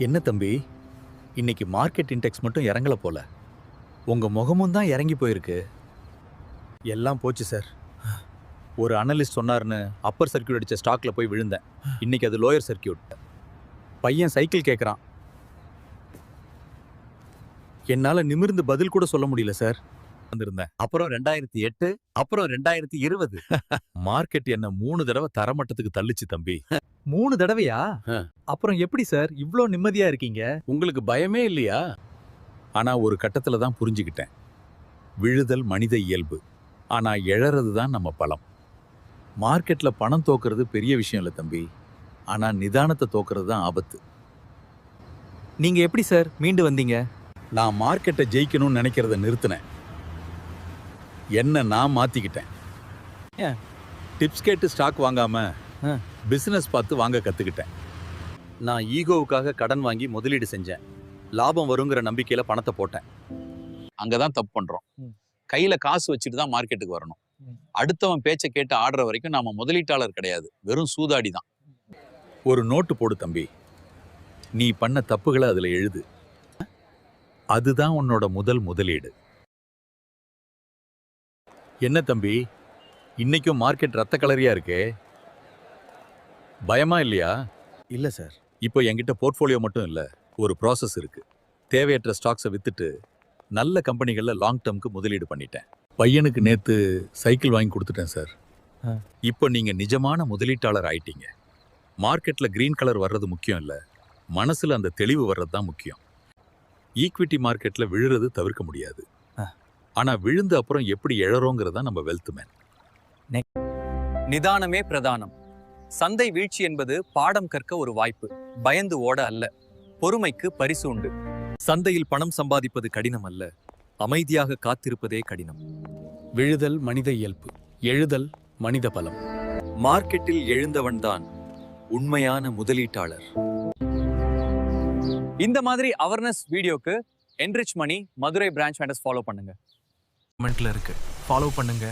என்ன தம்பி, இன்னைக்கு மார்க்கெட் இன்டெக்ஸ் மட்டும் இறங்கல போல. உங்க முகமும் தான் இறங்கி போயிருக்கு. எல்லாம் போச்சு சார். ஒரு அனலிஸ்ட் சொன்னாருன்னு அப்பர் சர்க்கியூட் அடிச்ச ஸ்டாக்ல போய் விழுந்தேன். இன்னைக்கு அது லோயர் சர்க்கியூட். பையன் சைக்கிள் கேட்குறான். என்னால நிமிர்ந்து பதில் கூட சொல்ல முடியல சார். வந்திருந்தேன். அப்புறம் 2008, அப்புறம் 2020. மார்க்கெட் என்ன 3 தடவை தரமட்டத்துக்கு தள்ளுச்சு தம்பி. 3 தடவையா? அப்புறம் எப்படி சார் இவ்ளோ நிம்மதியா இருக்கீங்க? உங்களுக்கு பயமே இல்லையா? ஆனா ஒரு கட்டத்துல தான் புரிஞ்சுக்கிட்டேன். விழுதல் மனித இயல்பு. ஆனா எழறது தான் நம்ம பலம். மார்க்கெட்ல பணம் தோக்குறது பெரிய விஷயம் இல்ல தம்பி. ஆனா நிதானத்தை தோக்குறது தான் ஆபத்து. நீங்க எப்படி சார் மீண்டு வந்தீங்க? நான் மார்க்கெட்டை ஜெயிக்கணும்னு நினைக்கிறத நிறுத்தினேன். என்ன நான் மாத்திக்கிட்டேன். ஏன்? டிப்ஸ் கேட்டு ஸ்டாக் வாங்காம பிசினஸ் பார்த்து வாங்க கத்துக்கிட்டேன். நான் ஈகோவுக்காக கடன் வாங்கி முதலீடு செஞ்சேன். லாபம் வருங்கிற நம்பிக்கையில பணத்தை போட்டேன். அங்கதான் தப்பு பண்றோம். கையில காசு வச்சுட்டு தான் மார்க்கெட்டுக்கு வரணும். அடுத்தவன் பேச்சை கேட்டு ஆடுற வரைக்கும் நாம முதலீட்டாளர் கிடையாது, வெறும் சூதாடி தான். ஒரு நோட்டு போடு தம்பி. நீ பண்ண தப்புகளை அதுல எழுது. அதுதான் உன்னோட முதலீடு. என்ன தம்பி, இன்னைக்கும் மார்க்கெட் ரத்த கலரியா இருக்கே, பயமா இல்லையா? இல்ல சார். இப்போ என்கிட்ட போர்ட்ஃபோலியோ மட்டும் இல்ல, ஒரு ப்ராசஸ் இருக்கு. தேவையற்ற ஸ்டாக்ஸை வித்துட்டு நல்ல கம்பெனிகள்ல லாங் டேர்முக்கு முதலீடு பண்ணிட்டேன். பையனுக்கு நேத்து சைக்கிள் வாங்கி கொடுத்துட்டேன் சார். இப்போ நீங்க நிஜமான முதலீட்டாளர் ஆயிட்டீங்க. மார்க்கெட்ல கிரீன் கலர் வர்றது முக்கியம் இல்ல, மனசுல அந்த தெளிவு வர்றது தான் முக்கியம். ஈக்விட்டி மார்க்கெட்ல விழுறது தவிர்க்க முடியாது. ஆனா விழுந்த அப்புறம் எப்படி எழறோங்கிறதா நம்ம வெல்த் மேன். நிதானமே பிரதானம். சந்தை வீழ்ச்சி என்பது பாடம் கற்க ஒரு வாய்ப்பு, பயந்து ஓட அல்ல. பொறுமைக்கு பரிசு உண்டு. சந்தையில் பணம் சம்பாதிப்பது கடினம் அல்ல, அமைதியாக காத்திருப்பதே கடினம். விழுதல் மனித இயல்பு, எழுதல் மனித பலம். மார்க்கெட்டில் எழுந்தவன்தான் உண்மையான முதலீட்டாளர். இந்த மாதிரி அவேர்னஸ் வீடியோக்கு enrich money Madurai branch follow பண்ணுங்க. கமெண்ட்ல இருக்கு. ஃபாலோ பண்ணுங்க.